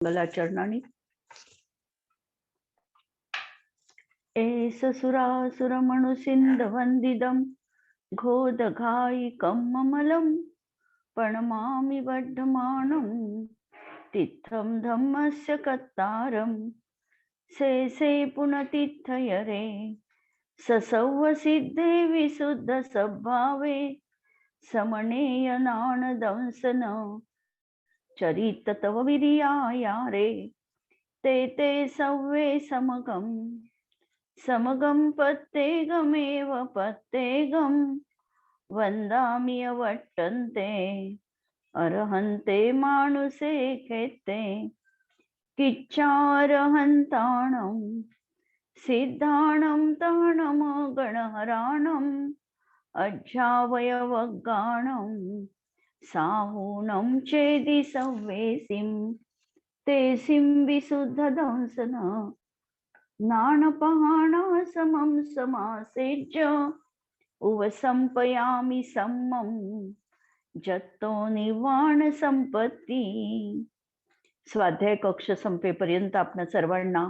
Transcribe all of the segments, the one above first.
मंगलाचरणाने S सुरासुर Manu Sind वंदिदम घोदघायिकं ममलं प्रणमामि वर्धमानं तीर्थं धम्मस्य कत्तारं से पुनतीर्थयरे ससौव सिद्धे विशुद्ध सद्भावे समनेय नानदंसन चरित तव विरियाया रे ते सव्वे समगं पत्तेगमेव पत्तेगं वन्दामि अवट्टन्ते अर्हन्ते मानुषे खेत्ते किच्चारहन्ताणं सिद्धाणं ताणं गणहराणं अज्जावयवगाणं साहूनं चेदि सव्वेसिं ते विशुद्धदंसन नाणपहाणा समं समासेज्य उवसंपयामि सम्मं जत्तो निर्वाण संपत्ती. स्वाध्याय कक्ष संपेपर्यंत आपणा सर्वांना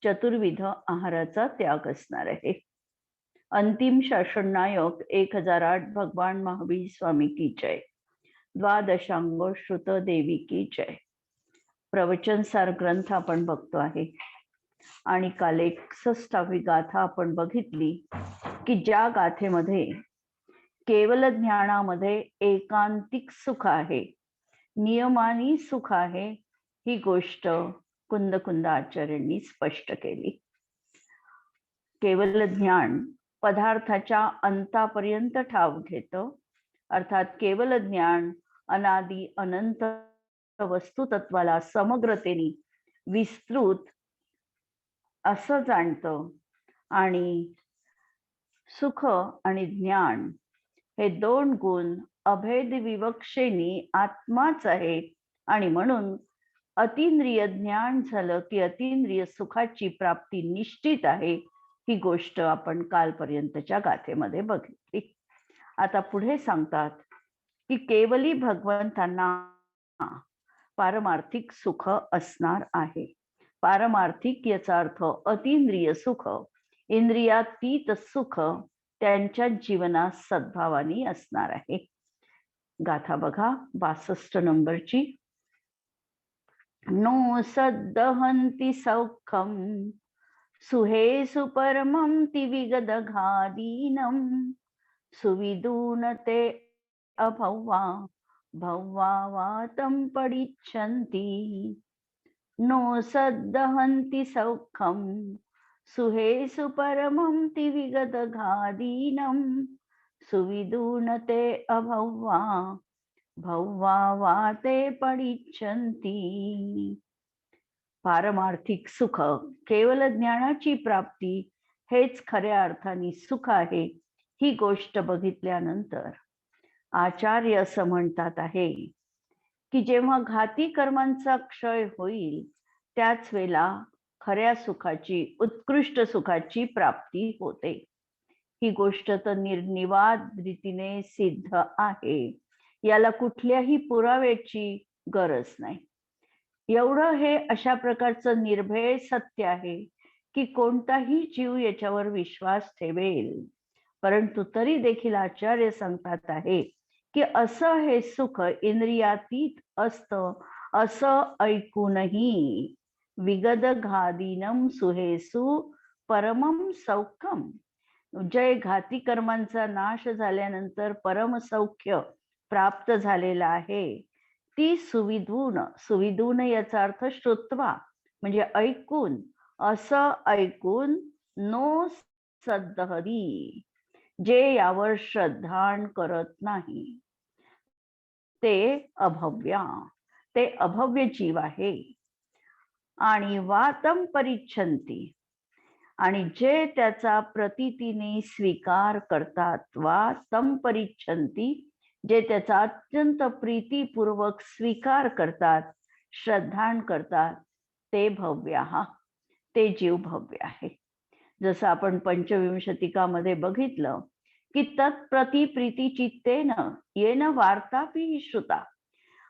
चतुर्विध आहाराचा त्याग असणार आहे. अंतिम शासन नायक 1008 भगवान महावीर स्वामी की जय. द्वादशांग श्रुत देवी की जय. प्रवचन सार ग्रंथ आपण बघतो आहे आणि काल 61वी गाथा आपण बघितली की ज्या गाथेमध्ये केवल ज्ञानामध्ये एकांतिक सुख आहे, नियमानी सुख आहे, ही गोष्ट कुंद आचार्यांनी स्पष्ट केली. केवल ज्ञान पदार्थाच्या अंतापर्यंत ठाव घेतं, अर्थात केवल ज्ञान अनादि अनंत वस्तुतत्वाला समग्रतेने विस्तृत असं जाणतं आणि सुख आणि ज्ञान हे दोन गुण अभेद विवक्षेने आत्माच आहे आणि म्हणून अतींद्रिय ज्ञान झालं की अतींद्रिय सुखाची प्राप्ती निश्चित आहे. ही गोष्ट आपण कालपर्यंतच्या गाथेमध्ये बघितली. आता पुढे सांगतात की केवली भगवंतांना पारमार्थिक सुख असणार आहे. पारमार्थिक याचा अर्थ अतींद्रिय सुख, इंद्रियातीत सुख त्यांच्या जीवनात सद्भावानी असणार आहे. गाथा बघा 62 नंबरची. नो सद्दहन्ति सौखम सुहे सुपरमं तिविगदघादीनं सुविदून ते अभव्वा भव्वा वातं पडिच्छन्ति. नो सद्दहन्ति सौखम सुहे सुपरमं तिविगदघादीनं सुविदून ते अभव्वा भव्वा वाते पडिच्छन्ति. पारमार्थिक सुख, केवल ज्ञानाची प्राप्ती हेच खऱ्या अर्थाने सुख आहे. ही गोष्ट बघितल्यानंतर आचार्य असं म्हणतात आहे की जेव्हा घाती कर्मांचा क्षय होईल त्याच वेळेला खऱ्या सुखाची, उत्कृष्ट सुखाची प्राप्ती होते. ही गोष्ट तर निर्निवाद रीतीने सिद्ध आहे. याला कुठल्याही पुराव्याची गरज नाही. एवढं हे अशा प्रकारचं निर्भय सत्य आहे की कोणताही जीव याच्यावर विश्वास ठेवेल. परंतु तरी देखील आचार्य सांगतात आहे की असं हे सुख इंद्रियातीत असतं असं ऐकूनही विगदघादीनं सुहेसु परमं सौख्यम, जय घाती कर्मांचा नाश झाल्यानंतर परम सौख्य प्राप्त झालेला आहे. ती सुविदून याचा अर्थ श्रुत्वा म्हणजे ऐकून, असं ऐकून नो सद्दहरी जे यावर श्रद्धान करत नाही ते अभव्य जीव आहे. आणि वातम परिच्छन्ति, आणि जे त्याचा प्रतीतीने स्वीकार करतात, वातम परिच्छन्ति जे त्याचा अत्यंत प्रीतीपूर्वक स्वीकार करतात, श्रद्धान करतात, ते भव्य, ते जीव भव्य आहे. जसं आपण पंचविंशतिकामध्ये बघितलं की तत्प्रती प्रीती चित्तेन येन वार्तापि श्रुता,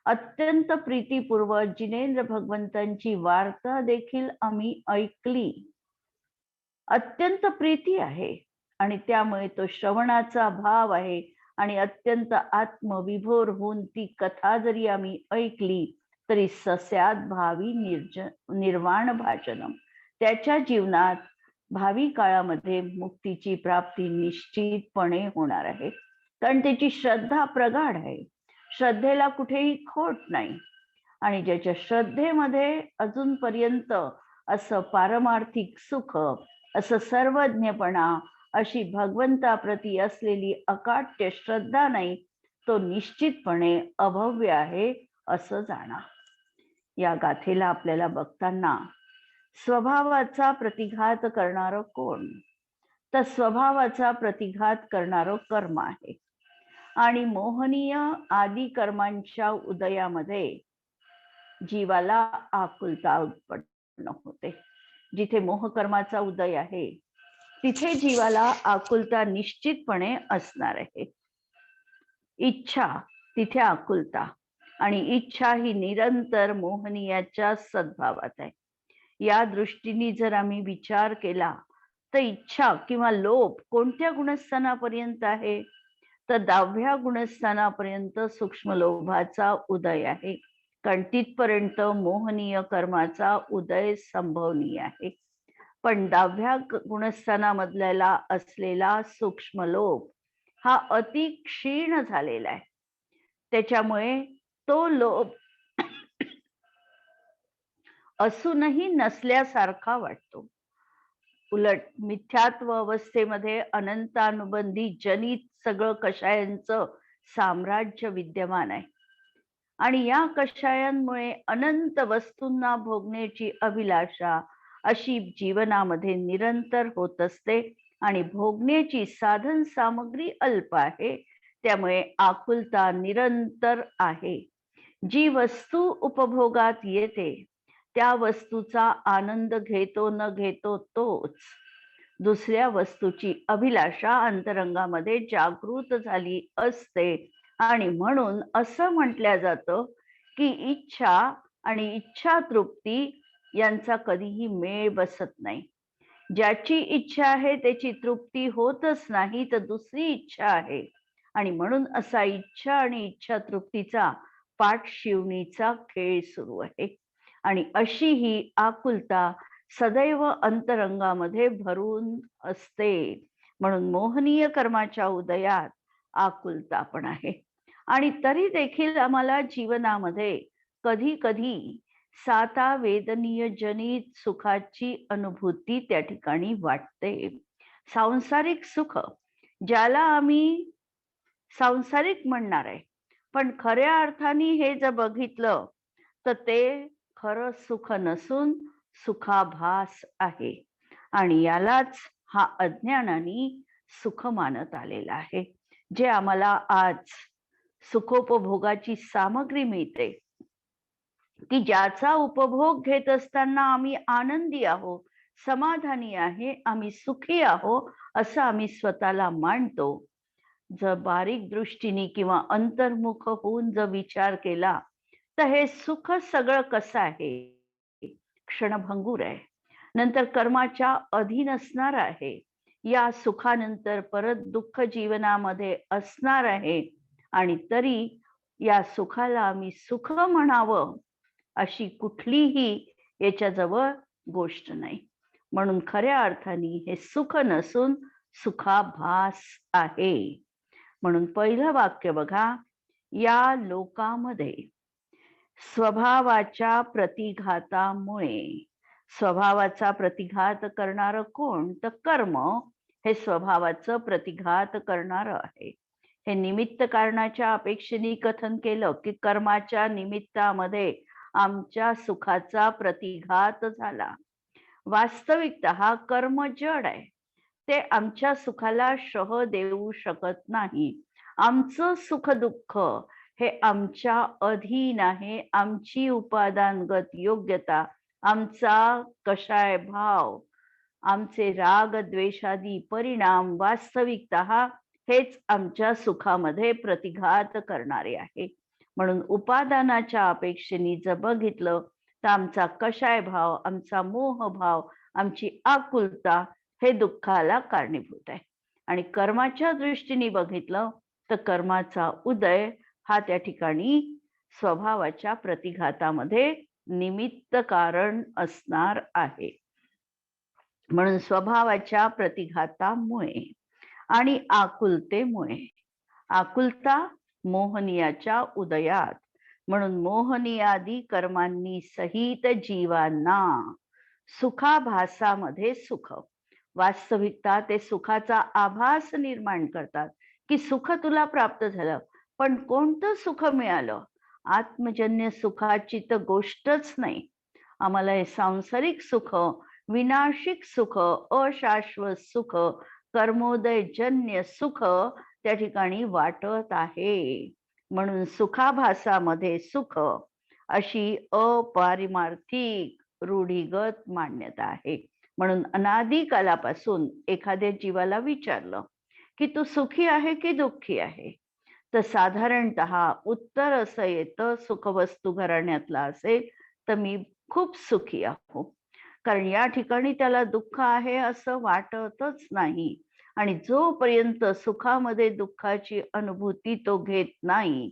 अत्यंत प्रीतीपूर्वक जिनेंद्र भगवंतांची वार्ता देखील आम्ही ऐकली. अत्यंत प्रीती आहे आणि त्यामुळे तो श्रवणाचा भाव आहे आणि अत्यंत आत्मविभोर होऊन ती कथा जरी आम्ही ऐकली तरी सस्यात भावी निर्वाण भाषणम, त्याच्या जीवनात भावी काळामध्ये मुक्तीची प्राप्ती निश्चितपणे होणार आहे. कारण त्याची श्रद्धा प्रगाढ आहे, श्रद्धेला कुठेही खोट नाही. आणि ज्याच्या श्रद्धेमध्ये अजूनपर्यंत असं पारमार्थिक सुख, असं सर्वज्ञपणा, अशी भगवंताप्रती असलेली अकाट्य श्रद्धा नाही, तो निश्चितपणे अभव्य आहे असं जाणा. या गाथेला आपल्याला बघताना स्वभावाचा प्रतिघात करणारं कोण? तर स्वभावाचा प्रतिघात करणारं कर्म आहे. आणि मोहनीय आदी कर्मांच्या उदयामध्ये जीवाला आकुलता उत्पन्न होते. जिथे मोहकर्माचा उदय आहे तिथे जीवाला आकुलता निश्चितपणे असणार आहे. इच्छा तिथे आकुलता, आणि इच्छा ही निरंतर मोहनीयाच्या सद्भावात आहे. या दृष्टीने जर आम्ही विचार केला तर इच्छा किंवा लोभ कोणत्या गुणस्थानापर्यंत आहे? तर 10व्या गुणस्थानापर्यंत सूक्ष्म लोभाचा उदय आहे. कारण तिथपर्यंत मोहनीय कर्माचा उदय संभवनीय आहे. पण 10व्या गुणस्थानामधला असलेला सूक्ष्म लोभ हा अति क्षीण झालेला आहे. त्याच्यामुळे तो लोभ असूनही नसल्यासारखा वाटतो. उलट मिथ्यात्व अवस्थेमध्ये अनंतानुबंधी जनित सगळं कषायांचं साम्राज्य विद्यमान आहे. आणि या कषायांमुळे अनंत वस्तूंना भोगण्याची अभिलाषा अशी जीवनामध्ये निरंतर होत असते. आणि भोगण्याची साधन सामग्री अल्प आहे, त्यामुळे आकुलता निरंतर आहे. जी वस्तू उपभोगात येते त्या वस्तूचा आनंद घेतो न घेतो तोच. दुसऱ्या वस्तूची अभिलाषा अंतरंगामध्ये जागृत झाली असते. आणि म्हणून असं म्हटलं जातं की इच्छा आणि इच्छा तृप्ती यांचा कधीही मेळ बसत नाही. ज्याची इच्छा आहे त्याची तृप्ती होतच नाही, तर दुसरी इच्छा आहे. आणि म्हणून असा इच्छा आणि इच्छा तृप्तीचा पाठशिवणीचा खेळ सुरू आहे. आणि अशी ही आकुलता सदैव अंतरंगामध्ये भरून असते. म्हणून मोहनीय कर्माच्या उदयात आकुलता पण आहे. आणि तरी देखील आम्हाला जीवनामध्ये कधी कधी साता वेदनीय जनित सुखाची अनुभूती त्या ठिकाणी वाटते. सांसारिक सुख ज्याला आम्ही सांसारिक म्हणणार आहे, पण खऱ्या अर्थाने हे जर बघितलं तर ते खरं सुख नसून सुखाभास आहे. आणि यालाच हा अज्ञानाने सुख मानत आलेला आहे. जे आम्हाला आज सुखोपभोगाची सामग्री मिळते की ज्याचा उपभोग घेत असताना आम्ही आनंदी आहोत, समाधानी आहे, आम्ही सुखी आहोत असं आम्ही स्वतःला मानतो. जर बारीक दृष्टीने किंवा अंतर्मुख होऊन जर विचार केला तर हे सुख सगळं कसं आहे? क्षणभंगूर आहे, नंतर कर्माच्या अधीन असणार आहे. या सुखानंतर परत दुःख जीवनामध्ये असणार आहे. आणि तरी या सुखाला आम्ही सुख म्हणावं अशी कुठलीही याच्याजवळ गोष्ट नाही. म्हणून खऱ्या अर्थाने हे सुख नसून सुखाभास आहे. म्हणून पहिलं वाक्य बघा, या लोकामध्ये स्वभावाच्या प्रतिघातामुळे. स्वभावाचा प्रतिघात करणारं कोण? तर कर्म हे स्वभावाचं प्रतिघात करणारं आहे. हे निमित्त कारणाच्या अपेक्षेने कथन केलं की कर्माच्या निमित्तामध्ये आमच्या सुखाचा प्रतिघात झाला. वास्तविकतः कर्म जड आहे, ते आमच्या सुखाला शह देऊ शकत नाही. आमचं सुख दुःख हे आमच्या अधीन आहे. आमची उपादानगत योग्यता, आमचा कषाय भाव, आमचे राग द्वेषादी परिणाम वास्तविकतः हेच आमच्या सुखामध्ये प्रतिघात करणारे आहे. म्हणून उपादानाच्या अपेक्षेने जर बघितलं तर आमचा कषाय भाव, आमचा मोह भाव, आमची आकुलता हे दुःखाला कारणीभूत आहे. आणि कर्माच्या दृष्टीने बघितलं तर कर्माचा उदय हा त्या ठिकाणी स्वभावाच्या प्रतिघातामध्ये निमित्त कारण असणार आहे. म्हणून स्वभावाच्या प्रतिघातामुळे आणि आकुलतेमुळे, आकुलता मोहनीयाच्या उदयात, म्हणून मोहनीयादी कर्मांनी सहित जीवांना सुखाभासामध्ये सुख, वास्तविकता ते सुखाचा आभास निर्माण करतात की सुख तुला प्राप्त झालं, पण कोणतं सुख मिळालं? आत्मजन्य सुखाची तर गोष्टच नाही. आम्हाला हे सांसारिक सुख, विनाशिक सुख, अशाश्वत सुख, कर्मोदयजन्य सुख त्या ठिकाणी वाटत आहे. म्हणून सुखाभासामध्ये सुख अशी अपारिमार्थिक रूढीगत मान्यता आहे. म्हणून अनादी कालापासून एखाद्या जीवाला विचारलं की तू सुखी आहे की दुःखी आहे, तर साधारणतः उत्तर असं येतं, सुखवस्तू घराण्यातला असेल तर मी खूप सुखी आहो. कारण या ठिकाणी त्याला दुःख आहे असं वाटतच नाही. आणि जोपर्यंत सुखामध्ये दुःखाची अनुभूती तो घेत नाही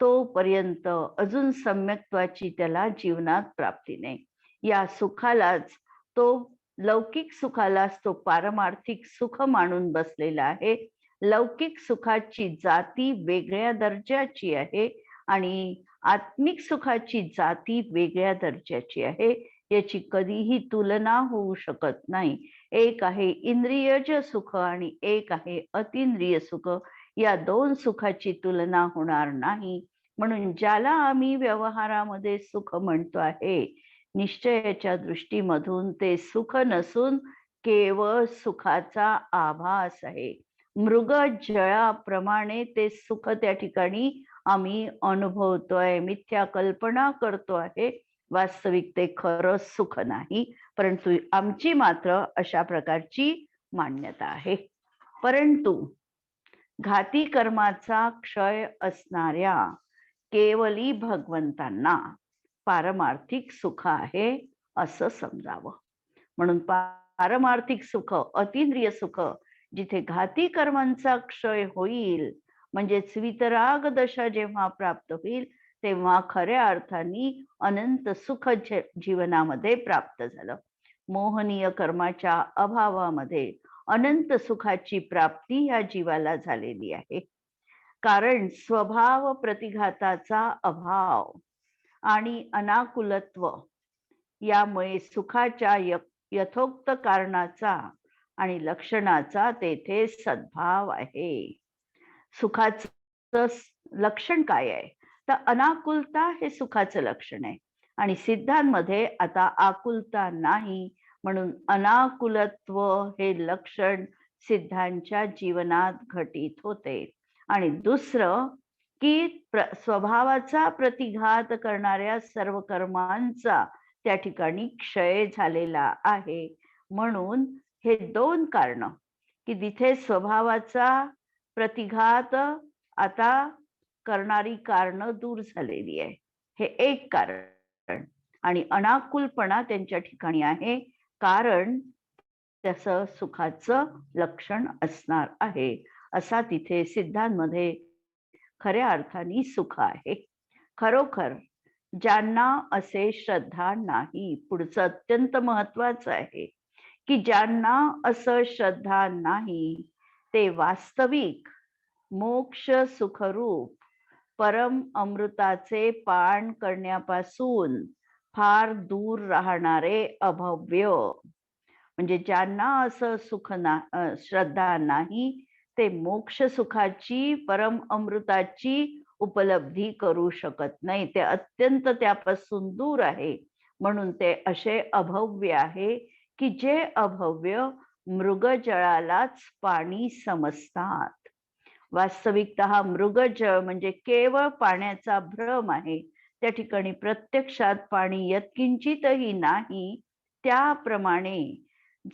तोपर्यंत अजून सम्यक्त्वाची त्याला जीवनात प्राप्ती नाही. या सुखालाच तो, लौकिक सुखालाच तो पारमार्थिक सुख मानून बसलेला आहे. लौकिक सुखाची जाती वेगळ्या दर्जाची आहे आणि आत्मिक सुखाची जाती वेगळ्या दर्जाची आहे. याची कधीही तुलना होऊ शकत नाही. एक आहे इंद्रियज सुख आणि एक आहे अतिंद्रिय सुख. या दोन सुखाची तुलना होणार नाही. म्हणून ज्याला आम्ही व्यवहारामध्ये सुख म्हणतो आहे, निश्चयाच्या दृष्टीमधून ते सुख नसून केवळ सुखाचा आभास आहे. मृग जळाप्रमाणे ते सुख त्या ठिकाणी आम्ही अनुभवतोय, मिथ्या कल्पना करतो आहे. वास्तविक ते खरं सुख नाही, परंतु आमची मात्र अशा प्रकारची मान्यता आहे. परंतु घाती कर्माचा क्षय असणाऱ्या केवली भगवंतांना पारमार्थिक सुख आहे असं समजावं. म्हणून पारमार्थिक सुख, अतिंद्रिय सुख, जिथे घाती कर्मांचा क्षय होईल म्हणजेच वितराग दशा जेव्हा प्राप्त होईल तेव्हा खऱ्या अर्थाने अनंत सुख जीवनामध्ये प्राप्त झालं. मोहनीय कर्माच्या अभावामध्ये अनंत सुखाची प्राप्ती ह्या जीवाला झालेली आहे. कारण स्वभाव प्रतिघाताचा अभाव आणि अनाकुलत्व यामुळे सुखाच्या यथोक्त कारणाचा आणि लक्षणाचा तेथे सद्भाव आहे. सुखाचं लक्षण काय आहे? तर अनाकुलता हे सुखाचं लक्षण आहे आणि सिद्धांमध्ये आता आकुलता नाही, म्हणून अनाकुलत्व हे लक्षण सिद्धांच्या जीवनात घटित होते. आणि दुसरं की स्वभावाचा प्रतिघात करणाऱ्या सर्व कर्मांचा त्या ठिकाणी क्षय झालेला आहे. म्हणून हे दोन कारण की जिथे स्वभावाचा प्रतिघात आता करणारी कारण दूर झालेली आहे, हे एक कारण. आणि अनाकुलपणा त्यांच्या ठिकाणी आहे, कारण त्याचं सुखाचं लक्षण असणार आहे. असा तिथे सिद्धांमध्ये खऱ्या अर्थाने सुख आहे. खरोखर ज्यांना असे श्रद्धा नाही, पुढचं अत्यंत महत्वाचं आहे की ज्यांना असं श्रद्धा नाही ते वास्तविक मोक्ष सुखरूप परम अमृताचे पान करण्यापासून फार दूर राहणारे अभव्य, म्हणजे ज्यांना असं सुख श्रद्धा नाही ते मोक्ष सुखाची, परम अमृताची उपलब्धी करू शकत नाही. ते अत्यंत त्यापासून दूर आहे. म्हणून ते असे अभव्य आहे की जे अभव्य मृगजळालाच पाणी समजतात. वास्तविकतः मृगजळ म्हणजे केवळ पाण्याचा भ्रम आहे. त्या ठिकाणी प्रत्यक्षात पाणी यत्किंचितही नाही. त्याप्रमाणे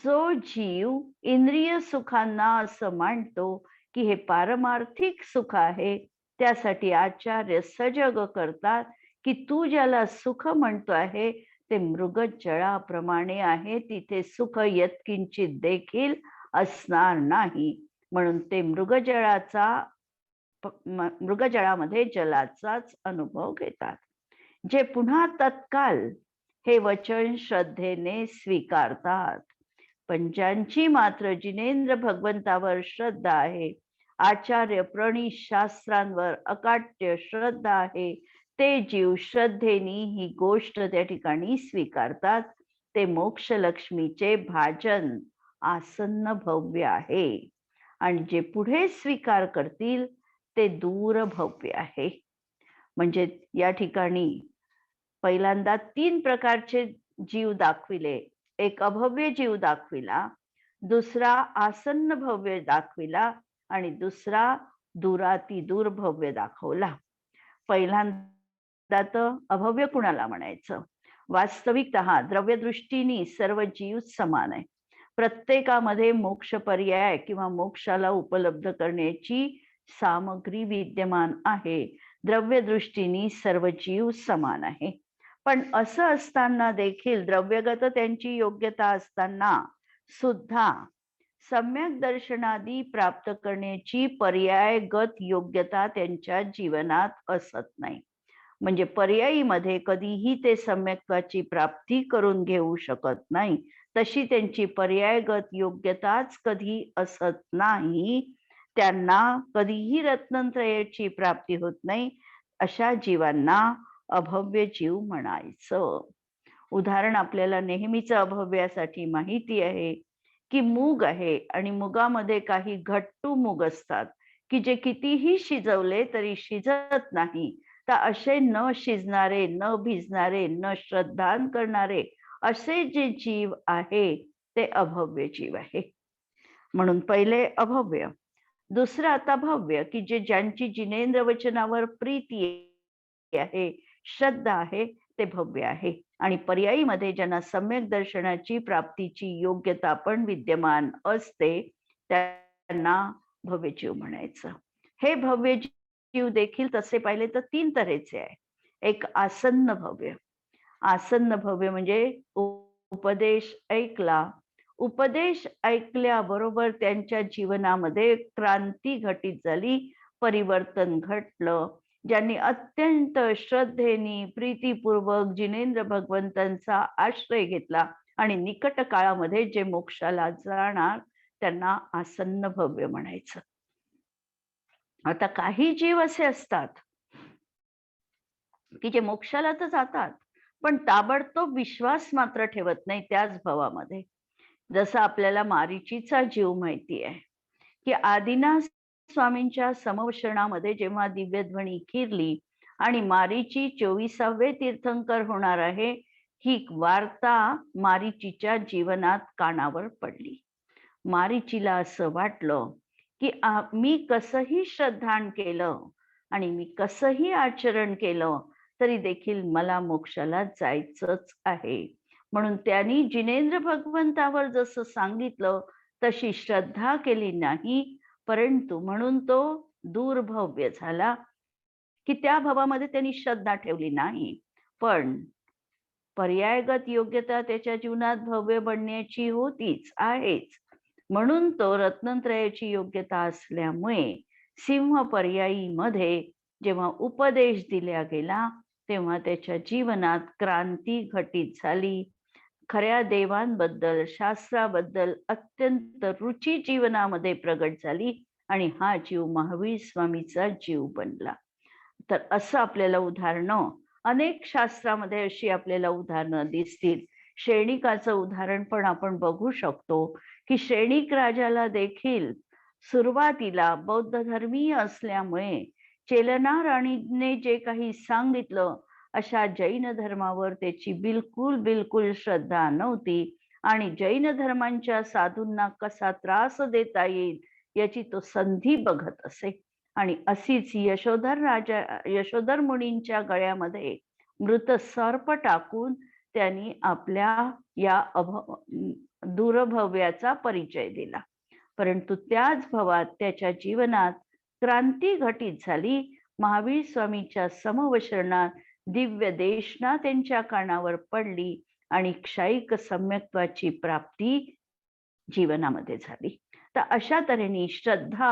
जो जीव इंद्रिय सुखांना असं मानतो की हे पारमार्थिक सुख आहे, त्यासाठी आचार्य सजग करतात की तू ज्याला सुख म्हणतो आहे ते मृगजळाप्रमाणे आहे, तिथे सुख यत्किंचित देखील असणार नाही. म्हणून ते मृगजळामध्ये जलाचाच अनुभव घेतात. जे पुन्हा तत्काल हे वचन श्रद्धेने स्वीकारतात. पण ज्यांची मात्र जिनेंद्र भगवंतावर श्रद्धा आहे, आचार्य प्रणीत शास्त्रांवर अकाट्य श्रद्धा आहे, ते जीव श्रद्धेनी ही गोष्ट त्या ठिकाणी स्वीकारतात. ते मोक्षलक्ष्मीचे भाजन आसन्न भव्य आहे. आणि जे पुढे स्वीकार करतील ते दूर भव्य आहे. म्हणजे या ठिकाणी पहिल्यांदा 3 प्रकारचे जीव दाखविले. एक अभव्य जीव दाखविला, दुसरा आसन्न भव्य दाखविला आणि दुसरा दूरातिदूर भव्य दाखवला. पहिल्यांदा तर अभव्य कुणाला म्हणायचं? वास्तविकतः द्रव्यदृष्टीने सर्व जीव समान आहे. प्रत्येकामध्ये मोक्ष पर्याय किंवा मोक्षाला उपलब्ध करण्याची सामग्री विद्यमान आहे. द्रव्यदृष्टीने सर्व जीव समान आहे. पण असं असताना देखील द्रव्यगत त्यांची योग्यता असताना सुद्धा सम्यक दर्शनादी प्राप्त करण्याची पर्यायगत योग्यता त्यांच्या जीवनात असत नाही. म्हणजे पर्यायीमध्ये कधीही ते सम्यक्त्वाची प्राप्ती करून घेऊ शकत नाही. तशी त्यांची पर्यायगत योग्यताच कधी असत नाही. त्यांना कधीही रत्नत्रयाची प्राप्ती होत नाही. अशा जीवांना अभव्य जीव म्हणायचं. उदाहरण आपल्याला नेहमीच अभव्यासाठी माहिती आहे की मूग आहे आणि मुगामध्ये काही घट्टू मूग असतात की जे कितीही शिजवले तरी शिजत नाही. तर असे न शिजणारे, न भिजणारे, न श्रद्धान करणारे असे जे जीव आहे ते अभव्य जीव आहे. म्हणून पहिले अभव्य, दुसरं आता भव्य की जे ज्यांची जिनेंद्र वचनावर प्रीती आहे, श्रद्धा आहे, ते भव्य आहे. आणि पर्यायीमध्ये ज्यांना सम्यक दर्शनाची प्राप्तीची योग्यता पण विद्यमान असते त्यांना भव्य जीव म्हणायचं. हे भव्य जीव देखील तसे पाहिले तर 3 तऱ्हेचे आहे. एक आसन्न भव्य. आसन्न भव्य म्हणजे उपदेश ऐकला, उपदेश ऐकल्याबरोबर त्यांच्या जीवनामध्ये क्रांती घटित झाली, परिवर्तन घटलं. ज्यांनी अत्यंत श्रद्धेने प्रीतीपूर्वक जिनेंद्र भगवंतांचा आश्रय घेतला आणि निकट काळामध्ये जे मोक्षाला जाणार त्यांना आसन्न भव्य म्हणायचं. आता काही जीव असे असतात की जे मोक्षाला तर जातात पण ताबडतोब विश्वास मात्र ठेवत नाही त्याच भवामध्ये. जसं आपल्याला मारीचीचा जीव माहिती आहे की आदिनाथ स्वामींच्या समवशरणामध्ये जेव्हा दिव्यध्वनी किरली आणि मारीची 24वे तीर्थंकर होणार आहे ही वार्ता मारीचीच्या जीवनात कानावर पडली. मारीचीला असं वाटलं की मी कसंही श्रद्धान केलं आणि मी कसंही आचरण केलं तरी देखील मला मोक्षाला जायचंच आहे. म्हणून त्यांनी जिनेंद्र भगवंतावर जसं सांगितलं तशी श्रद्धा केली नाही, परंतु म्हणून तो दूरभव्य झाला की त्या भवामध्ये त्यांनी श्रद्धा ठेवली नाही. पण पर्यायगत योग्यता त्याच्या जीवनात भव्य बनण्याची होतीच, आहेच. म्हणून तो रत्नत्रयाची योग्यता असल्यामुळे सिंह पर्यायीमध्ये जेव्हा उपदेश दिला गेला तेव्हा त्याच्या जीवनात क्रांती घटित झाली. खऱ्या देवांबद्दल, शास्त्राबद्दल अत्यंत रुची जीवनामध्ये प्रगट झाली आणि हा जीव महावीर स्वामीचा जीव बनला. तर असं आपल्याला उदाहरणं अनेक शास्त्रामध्ये अशी आपल्याला उदाहरणं दिसतील. श्रेणिकाचं उदाहरण पण आपण बघू शकतो की श्रेणिक राजाला देखील सुरुवातीला बौद्ध धर्मीय असल्यामुळे चेलना राणीने जे काही सांगितलं अशा जैन धर्मावर त्याची बिलकुल श्रद्धा नव्हती आणि जैन धर्मांच्या साधूंना कसा त्रास देता येईल याची तो संधी बघत असे. आणि अशीच यशोधर मुनींच्या गळ्यामध्ये मृत सर्प टाकून त्यांनी आपल्या या दूरभव्याचा परिचय दिला. परंतु त्याच भवात त्याच्या जीवनात क्रांती घटित झाली महावीर स्वामीच्या समवचरणात दिव्य देशना त्यांच्या कानावर पडली आणि क्षयिक सम्यक्त्वाची प्राप्ती जीवनामध्ये झाली. तर अशा तऱ्हेने श्रद्धा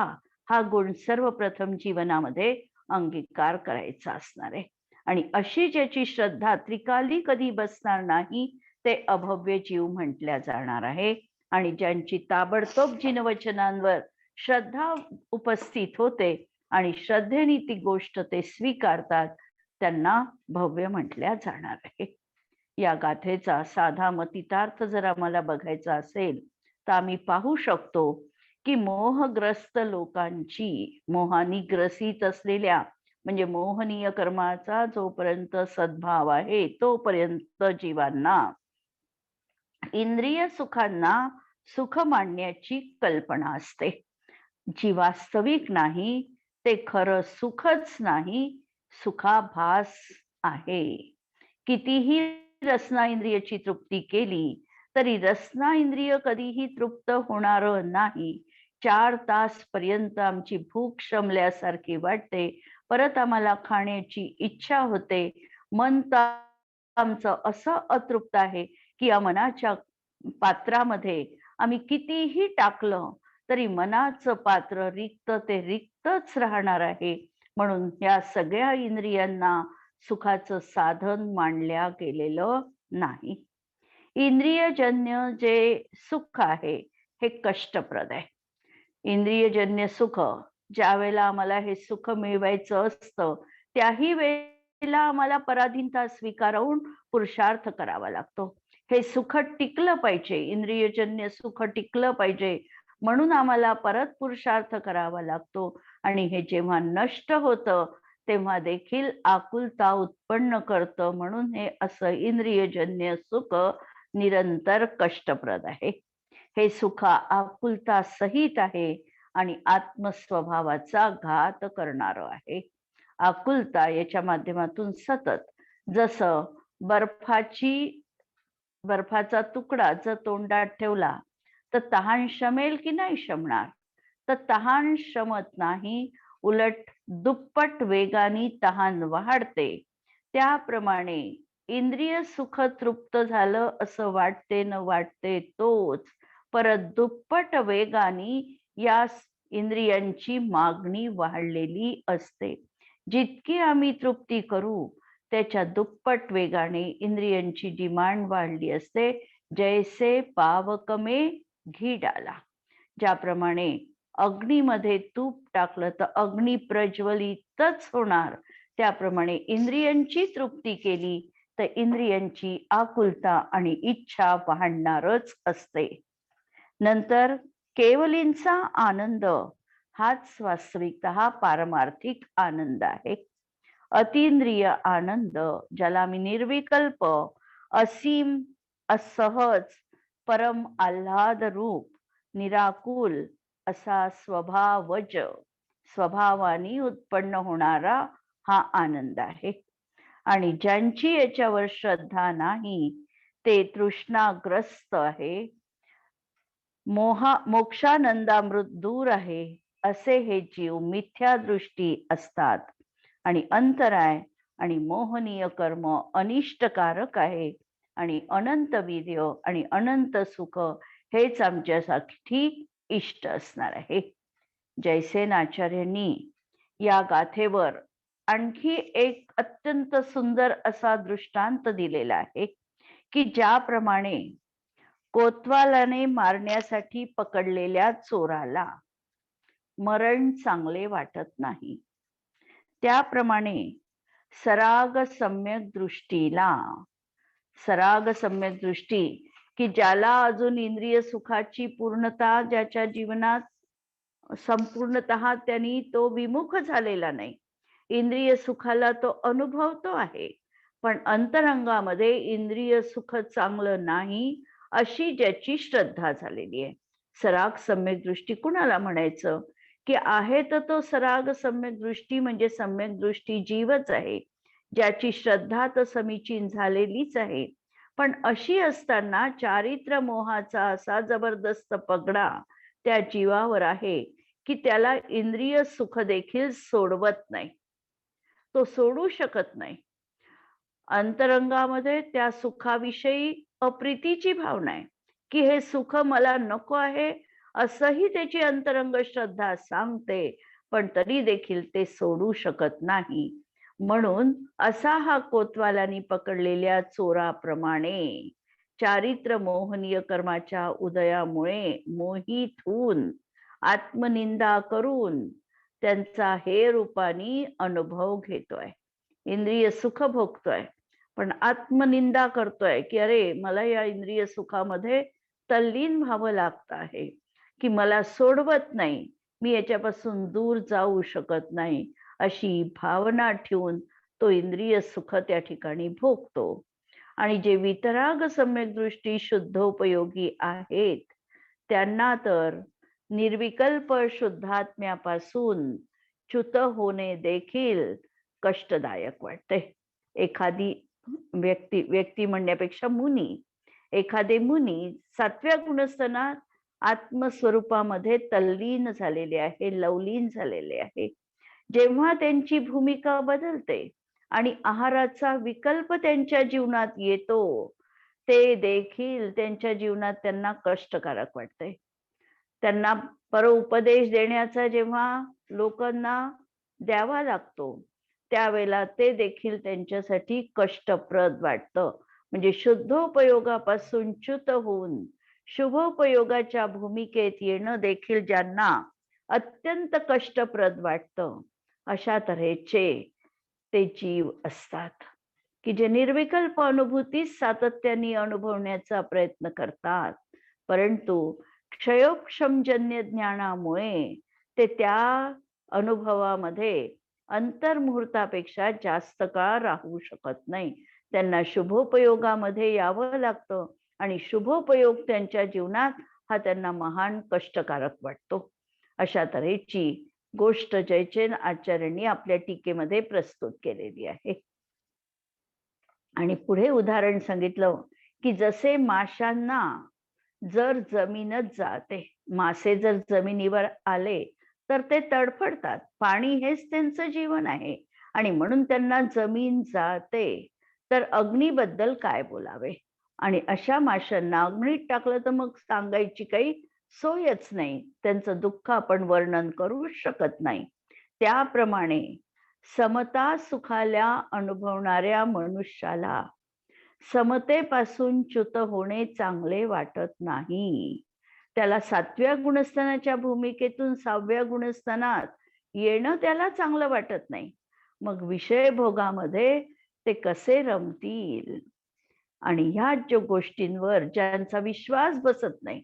हा गुण सर्वप्रथम जीवनामध्ये अंगीकार करायचा असणार आहे. आणि अशी ज्याची श्रद्धा त्रिकाली कधी बसणार नाही ते अभव्य जीव म्हटल्या जाणार आहे. आणि ज्यांची ताबडतोब जिनवचनांवर श्रद्धा उपस्थित होते आणि श्रद्धेने ती गोष्ट ते स्वीकारतात त्यांना भव्य म्हटल्या जाणार आहे. या गाथेचा साधा मतितार्थ जर आम्हाला बघायचा असेल तर आम्ही पाहू शकतो की मोहग्रस्त लोकांची, मोहानी ग्रसित असलेल्या म्हणजे मोहनीय कर्माचा जोपर्यंत सद्भाव आहे तोपर्यंत जीवांना इंद्रिय सुखांना सुख मानण्याची कल्पना असते. जी वास्तविक नाही ते खरं सुखच नाही, सुखाभास आहे. कितीही रसना इंद्रियाची तृप्ती केली तरी रसना इंद्रिय कधीही तृप्त होणार नाही. 4 तास पर्यंत आमची भूक शमल्यासारखी वाटते, परत आम्हाला खाण्याची इच्छा होते. मन आमचं असं अतृप्त आहे की या मनाच्या पात्रामध्ये आम्ही कितीही टाकलं तरी मनाचं पात्र रिक्त ते रिक्तच राहणार आहे. म्हणून या सगळ्या इंद्रियांना सुखाचं साधन मानल्या गेलेलं नाही. इंद्रियजन्य जे सुख आहे हे कष्टप्रद आहे. इंद्रियजन्य सुख ज्या वेळेला आम्हाला हे सुख मिळवायचं असतं त्याही वेळेला आम्हाला पराधीनता स्वीकारून पुरुषार्थ करावा लागतो. हे सुख टिकलं पाहिजे, इंद्रियजन्य सुख टिकलं पाहिजे म्हणून आम्हाला परत पुरुषार्थ करावा लागतो. आणि हे जेव्हा नष्ट होतं तेव्हा देखील आकुलता उत्पन्न करतं. म्हणून हे असं इंद्रियजन्य सुख निरंतर कष्टप्रद आहे. हे सुख आकुलता सहित आहे आणि आत्मस्वभावाचा घात करणार आहे. आकुलता याच्या माध्यमातून सतत जसं बर्फाचा तुकडा जर तोंडात ठेवला तर तहान शमेल की नाही शमणार? तर तहान शमत नाही, उलट दुप्पट वेगाने तहान वाढते. त्याप्रमाणे इंद्रिय सुख तृप्त झालं असं वाटते न वाटते तोच परत दुप्पट वेगाने या इंद्रियांची मागणी वाढलेली असते. जितकी आम्ही तृप्ती करू त्याच्या दुप्पट वेगाने इंद्रियांची डिमांड वाढली असते. जैसे पावकमे घी डाला, ज्याप्रमाणे अग्नीमध्ये तूप टाकलं तर अग्नी प्रज्वलितच होणार, त्याप्रमाणे इंद्रियांची तृप्ती केली तर इंद्रियांची आकुलता आणि इच्छा वाढणारच असते. नंतर केवलींचा आनंद हाच वास्तविकतः पारमार्थिक आनंद आहे. अतींद्रिय आनंद ज्याला मी निर्विकल्प, असीम, असहज, परम आल्हाद रूप, निराकुल असा स्वभावाने उत्पन्न होणारा हा आनंद आहे. आणि ज्यांची याच्यावर श्रद्धा नाही ते तृष्णाग्रस्त आहे, मोक्षानंदामृत दूर आहे असे हे जीव मिथ्या दृष्टी असतात. आणि अंतराय आणि मोहनीय कर्म अनिष्टकारक आहे आणि अनंत वीर्य आणि अनंत सुख हेच आमच्यासाठी इष्ट असणार आहे. जयसेनाचार्यांनी या गाथेवर आणखी एक अत्यंत सुंदर असा दृष्टांत दिलेला आहे की ज्याप्रमाणे कोतवालाने मारण्यासाठी पकडलेल्या चोराला मरण चांगले वाटत नाही, त्याप्रमाणे सराग सम्यक दृष्टी की ज्याला अजून इंद्रिय सुखाची पूर्णता ज्याच्या जीवनात संपूर्णतः त्यांनी तो विमुख झालेला नाही, इंद्रिय सुखाला तो अनुभवतो आहे पण अंतरंगामध्ये इंद्रिय सुख चांगलं नाही अशी ज्याची श्रद्धा झालेली आहे. सराग सम्यक दृष्टी कुणाला म्हणायचं की आहे तर तो सराग सम्यक दृष्टी म्हणजे सम्यक दृष्टी जीवच आहे, ज्याची श्रद्धा तर समीचीन झालेलीच आहे. पण अशी असताना चारित्र्य मोहाचा असा जबरदस्त पगडा त्या जीवावर आहे की त्याला इंद्रिय सुख देखील सोडवत नाही. तो सोडू शकत नाही. अंतरंगामध्ये त्या सुखाविषयी अप्रीतीची भावना आहे, की हे सुख मला नको आहे, असंही त्याची अंतरंग श्रद्धा सांगते, पण तरी देखील ते सोडू शकत नाही. म्हणून असा हा कोतवालांनी पकडलेल्या चोराप्रमाणे चारित्र मोहनीय कर्माच्या उदयामुळे मोहित होऊन आत्मनिंदा करून त्यांचा हे रूपाने अनुभव घेतोय. इंद्रिय सुख भोगतोय, पण आत्मनिंदा करतोय, की अरे मला या इंद्रिय सुखामध्ये तल्लीन व्हावं लागत आहे, की मला सोडवत नाही, मी याच्यापासून दूर जाऊ शकत नाही, अशी भावना ठेवून तो इंद्रिय सुख त्या ठिकाणी भोगतो. आणि जे वितराग सम्यक दृष्टी शुद्धोपयोगी आहेत, त्यांना तर निर्विकल्प शुद्धात्म्यापासून च्युत होणे देखील कष्टदायक वाटते. एखादी व्यक्ती म्हणण्यापेक्षा मुनी, एखादे मुनी 7व्या गुणस्थानात आत्मस्वरूपामध्ये तल्लीन झालेले आहे, लवलीन झालेले आहे. जेव्हा त्यांची भूमिका बदलते आणि आहाराचा विकल्प त्यांच्या जीवनात येतो, ते देखील त्यांच्या जीवनात त्यांना कष्टकारक वाटते. त्यांना परोपदेश देण्याचा जेव्हा लोकांना द्यावा लागतो, त्यावेळेला ते देखील त्यांच्यासाठी कष्टप्रद वाटतं. म्हणजे शुद्धोपयोगापासून च्युत होऊन शुभोपयोगाच्या भूमिकेत येणं देखील ज्यांना अत्यंत कष्टप्रद वाटतं, अशा तऱ्हेचे ते जीव असतात, की जे निर्विकल्प अनुभूती सातत्याने अनुभवण्याचा प्रयत्न करतात, परंतु क्षयोक्षमजन्य ज्ञानामुळे ते त्या अनुभवामध्ये अंतर्मुहूर्तापेक्षा जास्त काळ राहू शकत नाही. त्यांना शुभोपयोगामध्ये यावं लागतं आणि शुभोपयोग त्यांच्या जीवनात हा त्यांना महान कष्टकारक वाटतो. अशा तऱ्हेची गोष्ट जयचंद आचार्यांनी आपल्या टीकेमध्ये प्रस्तुत केलेली आहे. आणि पुढे उदाहरण सांगितलं, की जसे माशांना जर जमीनच जाते, मासे जर जमिनीवर आले तर ते तडफडतात. पाणी हेच त्यांचं जीवन आहे आणि म्हणून त्यांना जमीन जाते. तर अग्नीबद्दल काय बोलावे? आणि अशा माशांना अग्नीत टाकलं तर मग सांगायची काही सोयच नाही. त्यांचं दुःख आपण वर्णन करू शकत नाही. त्याप्रमाणे समता सुखाला अनुभवणाऱ्या मनुष्याला समतेपासून च्युत होणे चांगले वाटत नाही. त्याला 7व्या गुणस्थानाच्या भूमिकेतून 6व्या गुणस्थानात येणं त्याला चांगलं वाटत नाही. मग विषय भोगामध्ये ते कसे रमतील? आणि ह्या ज्या गोष्टींवर ज्यांचा विश्वास बसत नाही,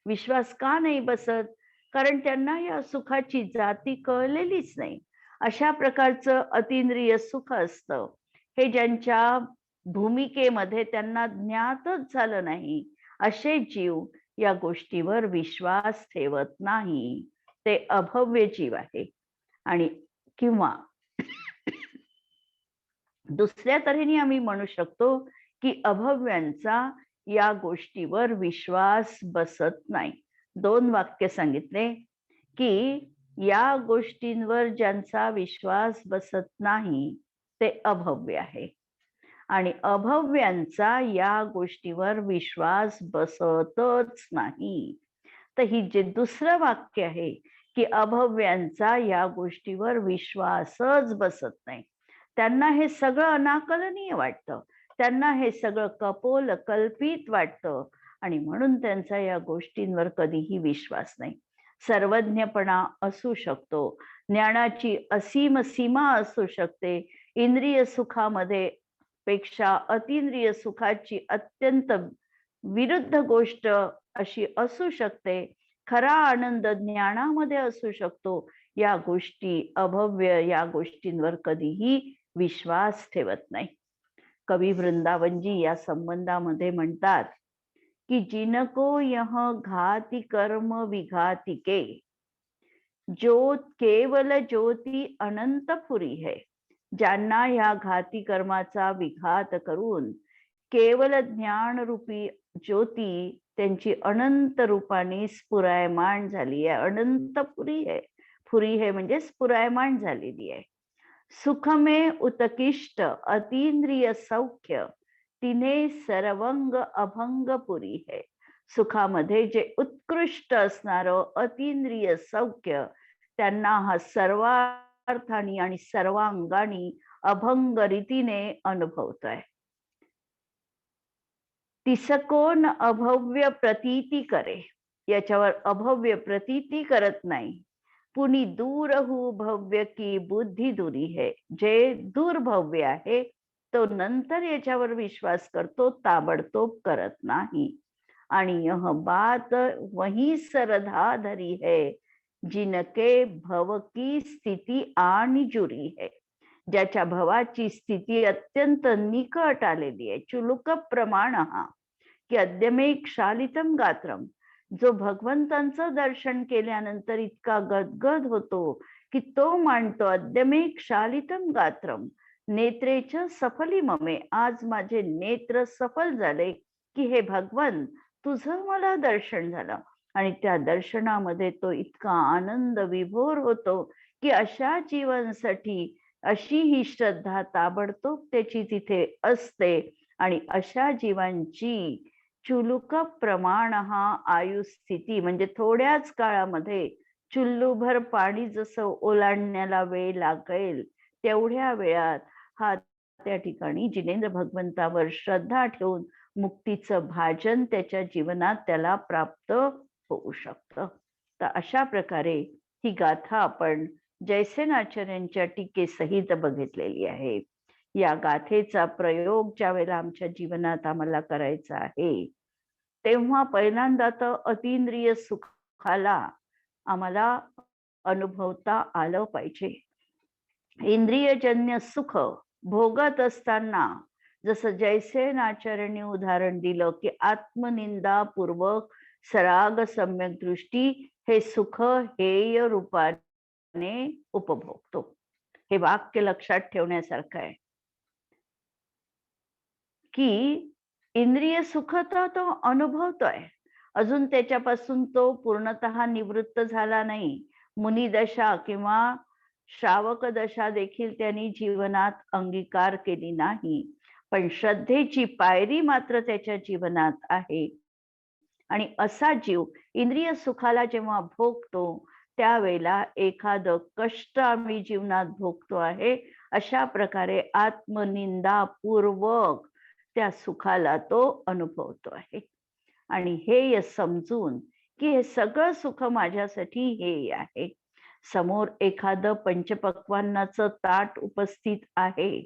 विश्वास का नाही बसत? कारण त्यांना या सुखाची जाती कळलेलीच नाही. अशा प्रकारचं अतिंद्रिय सुख असतं, हे ज्यांच्या भूमिकेमध्ये त्यांना ज्ञातच झालं नाही, असे जीव या गोष्टीवर विश्वास ठेवत नाही. ते अभव्य जीव आहे. आणि किंवा दुसऱ्या तऱ्हेने आम्ही म्हणू शकतो, की अभव्यांचा या गोष्टीवर विश्वास बसत नाही. 2 वाक्य सांगितले, की या गोष्टींवर ज्यांचा विश्वास बसत नाही, ते अभव्य आहे. आणि अभव्यांचा या गोष्टीवर विश्वास बसतच नाही. तर ही जे दुसरं वाक्य आहे, की अभव्यांचा या गोष्टीवर विश्वासच बसत नाही. त्यांना हे सगळं अनाकलनीय वाटतं. त्यांना हे सगळं कपोल कल्पित वाटतं आणि म्हणून त्यांचा या गोष्टींवर कधीही विश्वास नाही. सर्वज्ञपणा असू शकतो, ज्ञानाची असीम सीमा असू शकते, इंद्रिय सुखामध्ये पेक्षा अतिंद्रिय सुखाची अत्यंत विरुद्ध गोष्ट अशी असू शकते, खरा आनंद ज्ञानामध्ये असू शकतो. या गोष्टी अभव्य या गोष्टींवर कधीही विश्वास ठेवत नाही. कवी वृंदावनजी या संबंधामध्ये म्हणतात, की जिनको यह घाती कर्म विघातिके ज्योत केवल ज्योती अनंतपुरी है. ज्यांना ह्या घाती कर्माचा विघात करून केवल ज्ञान रूपी ज्योती त्यांची अनंत रूपाने स्फुरायमान झाली आहे. अनंतपुरी आहे. पुरी हे म्हणजे स्फुरायमान झालेली आहे. सुखमे उत्कृष्ट अतींद्रिय सौख्य तिने सर्वंग अभंगपुरी है. सुखामध्ये जे उत्कृष्ट असणारं अतींद्रिय सौख्य त्यांना हा सर्वार्थानी आणि सर्वांगानी अभंग रीतीने अनुभवतोय. तिसकोन अभव्य प्रतीती करे, याच्यावर अभव्य प्रतीती करत नाही. पुनी दूर हु भव्य की बुद्धी दुरी है. जे दुर्भव्य आहे तो नंतर याच्यावर विश्वास करतो, ताबडतोब करत नाही. आणि यह बात वही सरधा धरी है जिनके भव की स्थिती आणि जुरी है. ज्याच्या भवाची स्थिती अत्यंत निकट आलेली आहे. चुलुक प्रमाण हा की अद्यमे क्षालितम गात्रम, जो भगवंतांचं दर्शन केल्यानंतर इतका गदगद होतो की तो मानतो अद्यमे क्षालितम गात्रम नेत्रेच सफली ममे, आज माझे नेत्र सफल झाले की हे भगवन तुझं मला दर्शन झालं. आणि त्या दर्शनामध्ये तो इतका आनंद विभोर होतो की अशा जीवनासाठी अशी ही श्रद्धा ताबडतोब त्याची तिथे असते. आणि अशा जीवांची चुलुक प्रमाण हा आयुस्थिती, म्हणजे थोड्याच काळामध्ये चुल्लूभर पाणी जसं ओलांडण्याला वेळ लागेल तेवढ्या वेळात हा त्या ठिकाणी जिनेंद्र भगवंतावर श्रद्धा ठेवून मुक्तीचं भाजन त्याच्या जीवनात त्याला प्राप्त होऊ शकतं. तर अशा प्रकारे ही गाथा आपण जयसेनाचार्यांच्या टीकेसहित बघितलेली आहे. या गाथेचा प्रयोग ज्या वेळेला आमच्या जीवनात आम्हाला करायचा आहे तेव्हा पहिल्यांदा तर अतींद्रिय सुखाला आम्हाला अनुभवता आलं पाहिजे. इंद्रियजन्य सुख भोगत असताना जसं जयसेनाचार्यांनी उदाहरण दिलं की आत्मनिंदापूर्वक सराग सम्यक दृष्टी हे सुख हेय रूपाने उपभोगतो. हे वाक्य लक्षात ठेवण्यासारखं आहे की इंद्रिय सुख तर तो अनुभवतोय, अजून त्याच्यापासून तो पूर्णतः निवृत्त झाला नाही. मुनिदशा किंवा श्रावक दशा देखील त्यांनी जीवनात अंगीकार केली नाही, पण श्रद्धेची पायरी मात्र त्याच्या जीवनात आहे. आणि असा जीव इंद्रिय सुखाला जेव्हा भोगतो त्यावेळेला एखादं कष्ट आम्ही जीवनात भोगतो आहे अशा प्रकारे आत्मनिंदापूर्वक त्या सुखाला तो अनुभवतो आहे. आणि हे समजून की हे सगळं सुख माझ्यासाठी हे आहे. समोर एखादं पंचपक्वान्नाचं ताट उपस्थित आहे.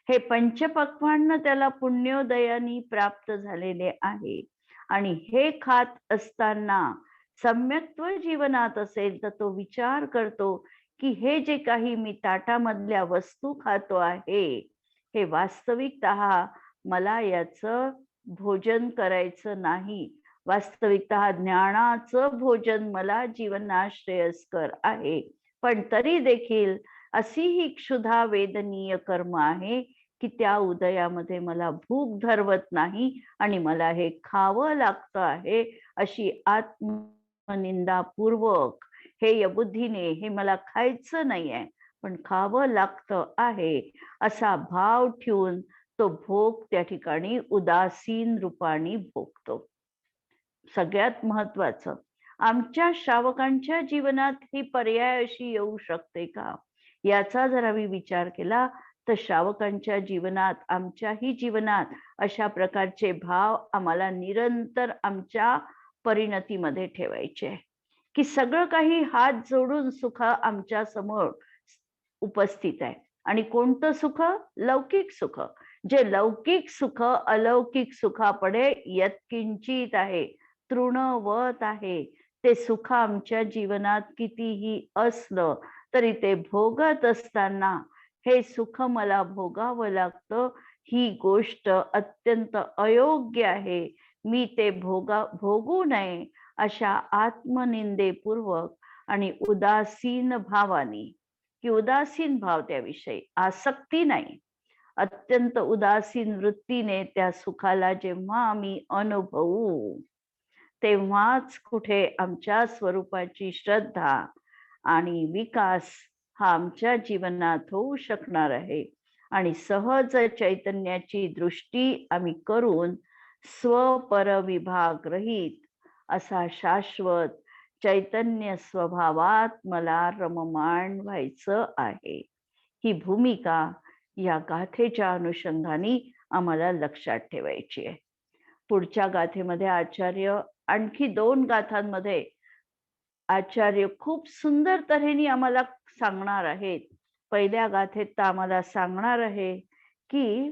हे पंचपक्वान्न त्याला पुण्योदयानी प्राप्त झालेले आहे. आणि हे खात असताना सम्यक्त्व जीवनात असेल तर तो विचार करतो की हे जे काही मी ताटामधल्या वस्तू खातो आहे हे वास्तविकतः मला याचं भोजन करायचं नाही. वास्तविकतः ज्ञानाचं भोजन मला जीवनात श्रेयस्कर आहे. पण तरी देखील अशी ही क्षुधा वेदनीय कर्म आहे की त्या उदयामध्ये मला भूक धरवत नाही आणि मला हे खावं लागतं आहे. अशी आत्मनिंदापूर्वक हे बुद्धीने हे मला खायचं नाहीये पण खावं लागतं आहे असा भाव ठेवून तो भोग त्या ठिकाणी उदासीन रूपाने भोगतो. सगळ्यात महत्वाचं आमच्या श्रावकांच्या जीवनात ही पर्याय अशी येऊ शकते का याचा जर आम्ही विचार केला तर श्रावकांच्या जीवनात आमच्याही जीवनात अशा प्रकारचे भाव आम्हाला निरंतर आमच्या परिणतीमध्ये ठेवायचे की सगळं काही हात जोडून सुख आमच्या समोर उपस्थित आहे. आणि कोणतं सुख? लौकिक सुख. जे लौकिक सुख अलौकिक सुखापुढे यत्किंचित आहे, तृणवत आहे. ते सुख आमच्या जीवनात कितीही असलं तरी ते भोगत असताना हे सुख मला भोगावं लागतं ही गोष्ट अत्यंत अयोग्य आहे. मी ते भोगू नये अशा आत्मनिंदेपूर्वक आणि उदासीन भावाने की उदासीन भाव त्याविषयी आसक्ती नाही, अत्यंत उदासीन वृत्तीने त्या सुखाला जेव्हा आम्ही अनुभवू तेव्हाच कुठे आमच्या स्वरूपाची श्रद्धा आणि विकास हा आमच्या जीवनात होऊ शकणार आहे आणि सहज चैतन्याची दृष्टी आम्ही करून स्वपरविभाग रहित असा शाश्वत चैतन्य स्वभावात मला रममाण व्हायचं आहे. ही भूमिका या गाथेच्या अनुषंगाने आम्हाला लक्षात ठेवायची आहे. पुढच्या गाथेमध्ये आचार्य आणखी 2 गाथांमध्ये आचार्य खूप सुंदर तऱ्हेने आम्हाला सांगणार आहेत. पहिल्या गाथेत तर आम्हाला सांगणार आहे की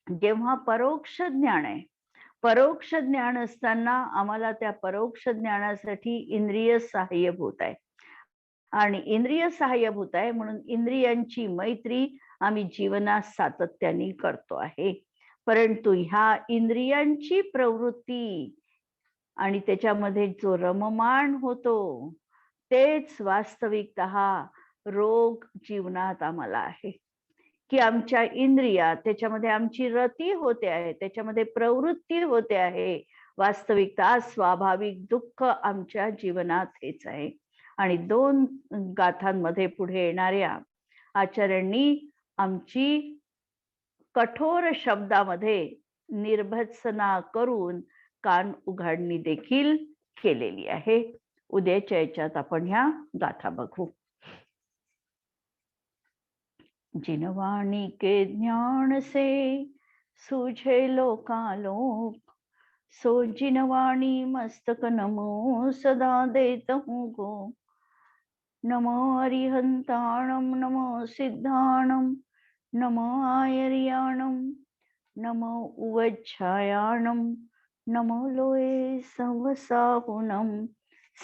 जेव्हा परोक्ष ज्ञान आहे, परोक्ष ज्ञान असताना आम्हाला त्या परोक्ष ज्ञानासाठी इंद्रिय सहाय्यभूत आहे आणि इंद्रिय सहाय्यभूत आहे म्हणून इंद्रियांची मैत्री आम्ही जीवनात सातत्याने करतो आहे. परंतु ह्या इंद्रियांची प्रवृत्ती आणि त्याच्यामध्ये जो रममाण होतो तेच वास्तविकतः रोग जीवनात आम्हाला आहे. की आमच्या इंद्रिया त्याच्यामध्ये आमची रती होते आहे, त्याच्यामध्ये प्रवृत्ती होते आहे. वास्तविकता स्वाभाविक दुःख आमच्या जीवनात हेच आहे. आणि 2 गाथांमध्ये पुढे येणाऱ्या आचार्यांनी आमची कठोर शब्दामध्ये निर्भत्सना करून कान उघडणी देखील केलेली आहे. उद्याच्या याच्यात आपण ह्या गाथा बघू. जिनवाणी के ज्ञान से सूझे लोकालोक, सो जिनवाणी मस्तक नमो सदा देत हूँ गो. नमो अरिहंताणम नमो सिद्धाणम नमो आयर्याणम नमो उवच्छायाणम नमो लोये संवसाहुनम